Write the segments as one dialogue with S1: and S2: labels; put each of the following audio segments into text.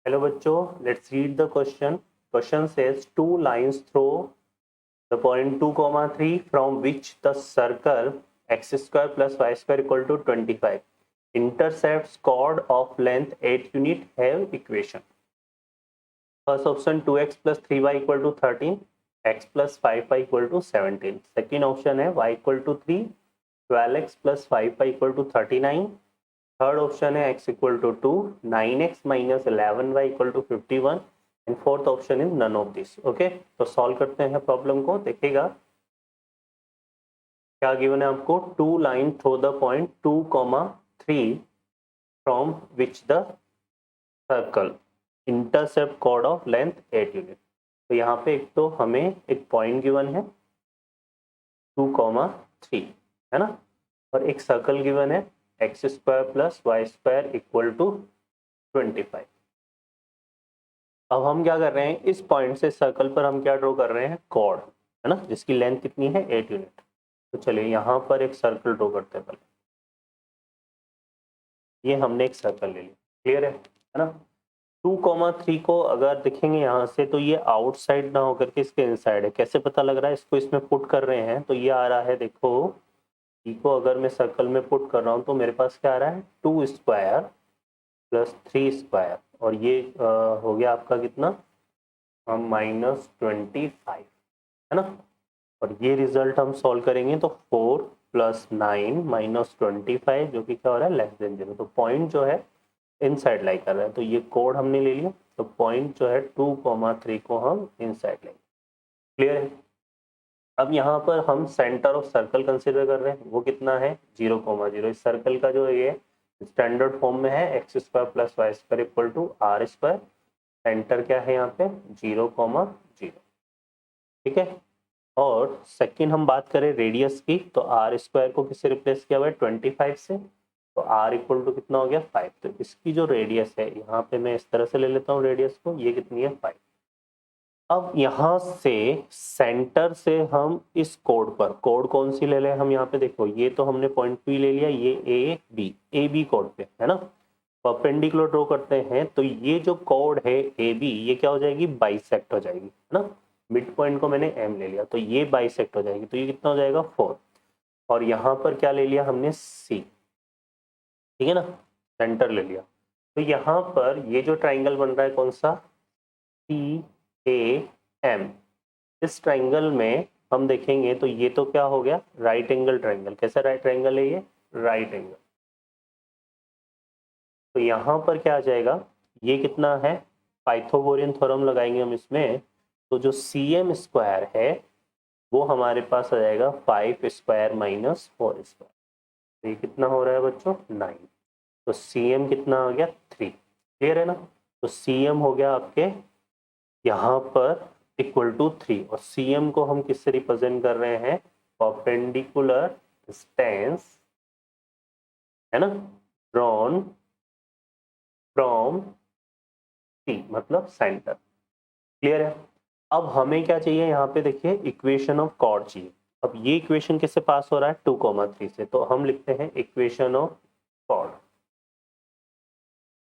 S1: Hello bachcho, let's read the question. Question says two lines through the point 2 comma 3 from which the circle x square plus y square equal to 25 intercepts chord of length 8 unit have equation. First option 2x plus 3y equal to 13, x plus 5y equal to 17. Second option है y equal to 3, 12x plus 5y equal to 39. Third option है x equal to 2, 9x minus 11y equal to 51 and fourth option is none of this. Okay, तो solve करते हैं problem को. देखिएगा क्या given है आपको. Two line through the point 2,3 from which the circle intercept chord of length 8 unit. तो यहाँ पे एक तो हमें एक पॉइंट गिवन है 2,3 है ना, और एक सर्कल गिवन है x square plus y square equal to 25. अब हम क्या कर रहे हैं, इस पॉइंट से सर्कल पर हम क्या ड्रॉ कर रहे हैं, कॉर्ड है ना, जिसकी लेंथ कितनी है 8 यूनिट. तो चलिए यहाँ पर एक सर्कल ड्रॉ करते हैं. पहले ये हमने एक सर्कल ले लिया. क्लियर है ना. 2,3 को अगर देखेंगे यहाँ से तो ये आउटसाइड ना होकर के इसके इनसाइड है. कैसे पता लग रहा है, इसको इसमें पुट कर रहे हैं तो ये आ रहा है. देखो को अगर मैं सर्कल में पुट कर रहा हूँ तो मेरे पास क्या आ रहा है, 2 स्क्वायर प्लस 3 स्क्वायर, और ये हो गया आपका कितना, -25 है ना. और ये रिजल्ट हम सॉल्व करेंगे तो 4 प्लस 9 माइनस 25 जो कि क्या हो रहा है, लेस देन 0. तो पॉइंट जो है इनसाइड लाई कर रहा है. तो ये कोड हमने ले लिया. तो पॉइंट जो है 2,3 को हम इनसाइड लेंगे. क्लियर है. अब यहाँ पर हम सेंटर ऑफ सर्कल कंसिडर कर रहे हैं. वो कितना है, 0,0. इस सर्कल का जो ये स्टैंडर्ड फॉर्म में है x square plus y square equal to r square. Centre क्या है यहाँ पे, 0,0. ठीक है. और सेकंड हम बात करें रेडियस की, तो आर स्क्वायर को किससे रिप्लेस किया हुआ है, 25 से. तो आर इक्वल टू कितना हो गया, 5. तो इसकी जो रेडियस है यहाँ पे मैं इस तरह से ले लेता हूँ रेडियस को, ये कितनी है, 5. अब यहाँ से सेंटर से हम इस कोड पर, कोड कौन सी ले लें हम यहाँ पे, देखो ये तो हमने पॉइंट पी ले लिया, ये ए बी कोड पे है ना. परपेंडिकुलर ड्रॉ करते हैं तो ये जो कोड है ए बी, ये क्या हो जाएगी, बाइसेक्ट हो जाएगी है ना. मिड पॉइंट को मैंने एम ले लिया तो ये बाइसेक्ट हो जाएगी. तो ये कितना हो जाएगा, 4. और यहाँ पर क्या ले लिया हमने, सी. ठीक है ना, सेंटर ले लिया. तो यहाँ पर ये जो ट्राइंगल बन रहा है कौन सा, सी ए एम. इस ट्राइंगल में हम देखेंगे तो ये तो क्या हो गया, राइट एंगल ट्राइंगल. कैसा राइट ट्राइंगल है ये, राइट एंगल. तो यहाँ पर क्या आ जाएगा, ये कितना है, पाइथागोरियन थ्योरम लगाएंगे हम इसमें. तो जो सी एम स्क्वायर है वो हमारे पास आ जाएगा 5 स्क्वायर माइनस 4 स्क्वायर. तो ये कितना हो रहा है बच्चों, 9. तो सी एम कितना आ गया, 3. क्लियर है ना. तो सी एम हो गया आपके यहाँ पर इक्वल टू 3. और सी एम को हम किससे रिप्रेजेंट कर रहे हैं, परपेंडिकुलर डिस्टेंस है ना, ड्रॉन फ्रॉम सी, मतलब सेंटर. क्लियर है. अब हमें क्या चाहिए यहाँ पे, देखिए इक्वेशन ऑफ कॉर्ड चाहिए. अब ये इक्वेशन किससे पास हो रहा है, 2,3 से. तो हम लिखते हैं equation of chord.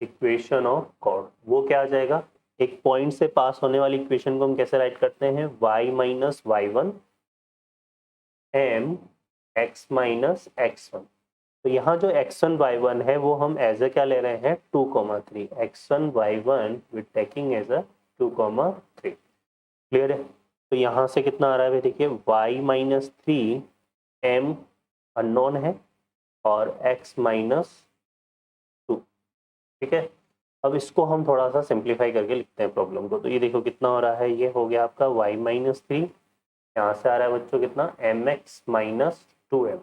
S1: Equation of chord वो क्या आ जाएगा, एक पॉइंट से पास होने वाली इक्वेशन को हम कैसे राइट करते हैं, y minus y one m x minus x1. तो यहाँ जो x1 y1 है वो हम एज ए क्या ले रहे हैं, 2,3. x1 y1 with taking as a 2,3. Clear है. तो यहाँ से कितना आ रहा है, देखिए y माइनस 3 m अननोन है और x माइनस 2. ठीक है. अब इसको हम थोड़ा सा सिंप्लीफाई करके लिखते हैं प्रॉब्लम को. तो ये देखो कितना हो रहा है, ये हो गया आपका y माइनस 3, यहाँ से आ रहा है बच्चों कितना, mx माइनस 2m.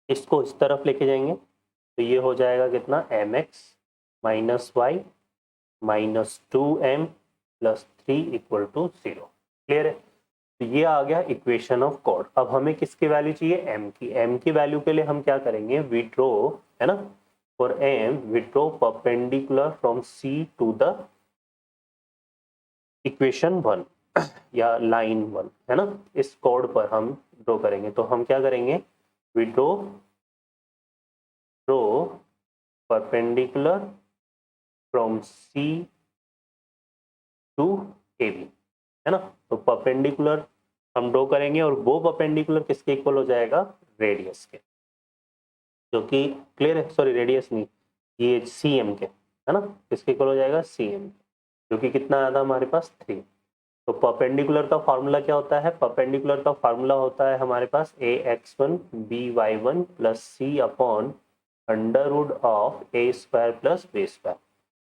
S1: इसको इस तरफ लेके जाएंगे तो ये हो जाएगा कितना, mx minus y minus 2m plus 3 equal to 0. Clear है. तो ये आ गया इक्वेशन ऑफ कॉर्ड. अब हमें किसकी वैल्यू चाहिए, m की. m की वैल्यू के लिए हम क्या करेंगे, विड्रॉ है ना. For m, we draw perpendicular from C to the equation 1 या लाइन 1 है ना. इस कोड पर हम ड्रॉ करेंगे. तो हम क्या करेंगे, we draw perpendicular from C to A B, है ना। तो परपेंडिकुलर हम ड्रॉ करेंगे और वो परपेंडिकुलर किसके इक्वल हो जाएगा, रेडियस के, जो कि क्लियर है, सॉरी रेडियस नहीं, ये सी एम के, है ना, किसके इक्वल हो जाएगा, सी एम, जो कि कितना आया था हमारे पास 3। तो परपेंडिकुलर का फार्मूला क्या होता है, परपेंडिकुलर का फार्मूला होता है हमारे पास a x one b y one plus c upon under root of a square plus b square.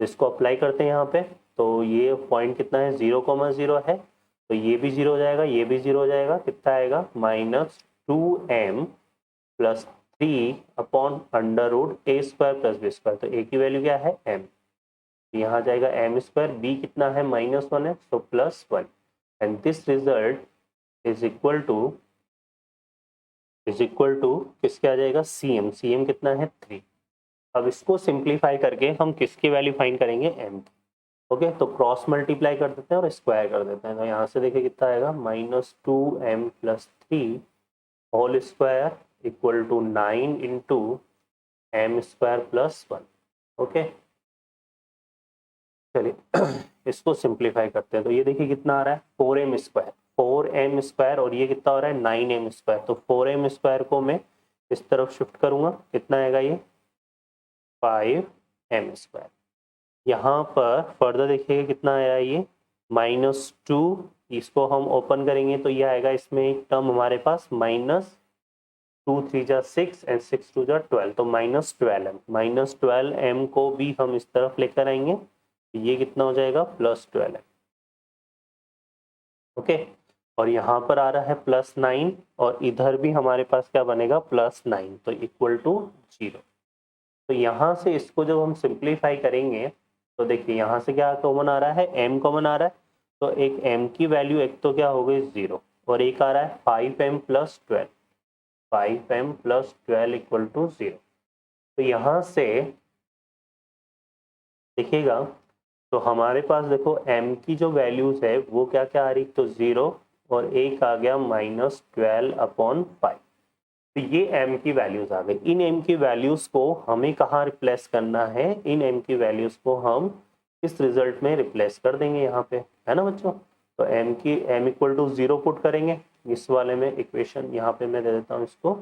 S1: इसको अप्लाई करते हैं यहाँ पे, तो ये पॉइंट कितना है, 0,0 है, तो ये भी 0 हो जाएगा, ये भी 0 हो जाएगा, कितना आएगा, -2m plus 3 upon under root a square plus b square. तो ए की वैल्यू क्या है, m, यहाँ जाएगा एम स्क्वायर, बी कितना है, -1 है, तो +1, and this result is equal to किसके आ जाएगा, सी एम कितना है 3। अब इसको सिंप्लीफाई करके हम किसकी वैल्यू फाइंड करेंगे, m की। ओके, तो क्रॉस मल्टीप्लाई कर देते हैं और स्क्वायर कर देते हैं, तो यहाँ से देखिए कितना आएगा, -2m plus 3 whole square equal to 9 into m square plus 1। Okay, चलिए इसको सिंप्लीफाई करते हैं, तो ये देखिए कितना आ रहा है, 4m स्क्वायर, 4m स्क्वायर, और ये कितना हो रहा है, 9m स्क्वायर। तो 4m स्क्वायर को मैं इस तरफ शिफ्ट करूंगा, कितना आएगा ये, 5m स्क्वायर। यहाँ पर फर्दर देखिएगा कितना आया ये, -2, इसको हम ओपन करेंगे तो ये आएगा, इसमें एक टर्म हमारे पास -2 3 जा 6 एंड 6 2 जा 12, तो -12m, -12m को भी हम इस तरफ लेकर आएंगे, ये कितना हो जाएगा, +12m। ओके, और यहाँ पर आ रहा है +9, और इधर भी हमारे पास क्या बनेगा, +9, तो इक्वल टू 0। तो यहाँ से इसको जब हम सिंप्लीफाई करेंगे तो देखिए यहाँ से क्या कॉमन आ रहा है, m कॉमन आ रहा है, तो एक m की वैल्यू एक तो क्या हो गई 0, और एक आ रहा है 5m plus 12, 5m plus 12 equal to 0। तो यहाँ से देखिएगा, तो हमारे पास देखो m की जो वैल्यूज है वो क्या क्या आ रही, तो 0, और एक आ गया -12/5। तो ये m की वैल्यूज आ गई। इन m की वैल्यूज को हमें कहाँ रिप्लेस करना है, इन m की वैल्यूज को हम इस रिजल्ट में रिप्लेस कर देंगे यहाँ पे, है ना बच्चों। तो m इक्वल टू 0 पुट करेंगे इस वाले में, इक्वेशन यहाँ पे मैं दे देता हूँ इसको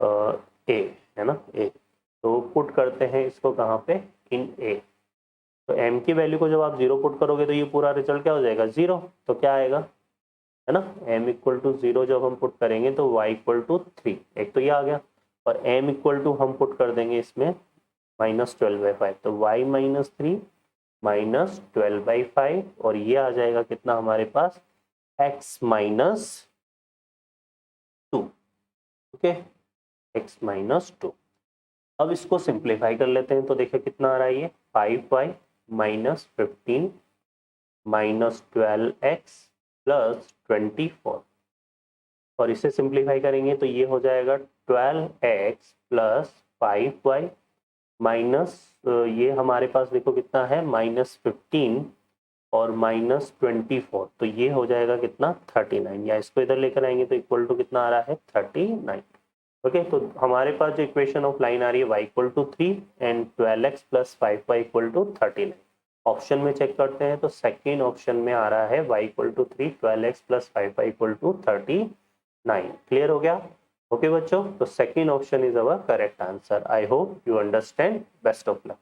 S1: a, है ना, a, तो पुट करते हैं इसको कहाँ पे, इन a। तो m की वैल्यू को जब आप 0 पुट करोगे तो ये पूरा रिजल्ट क्या हो जाएगा, 0। तो क्या आएगा, है ना, m इक्वल टू 0 जब हम पुट करेंगे तो y इक्वल टू 3, एक तो ये आ गया, और m इक्वल टू हम पुट कर देंगे इसमें -12/5, तो y -3 -12/5, और ये आ जाएगा कितना हमारे पास, x -2। Okay, x -2। अब इसको सिंप्लीफाई कर लेते हैं, तो देखिए कितना आ रहा है ये, 5y -15 -12x प्लस 24, और इसे सिंप्लीफाई करेंगे तो ये हो जाएगा 12x प्लस 5y माइनस, ये हमारे पास देखो कितना है, -15 और -24, तो ये हो जाएगा कितना, 39, या इसको इधर लेकर आएंगे तो इक्वल टू कितना आ रहा है, 39। ओके, तो हमारे पास जो इक्वेशन ऑफ लाइन आ रही है y equal to 3 and 12x plus 5y equal to 39। Option में चेक करते हैं तो सेकेंड ऑप्शन में आ रहा है y equal to 3, 12x plus 5y equal to 39। Clear हो गया। ओके बच्चों, तो second option is our correct answer. I hope you understand. Best of luck.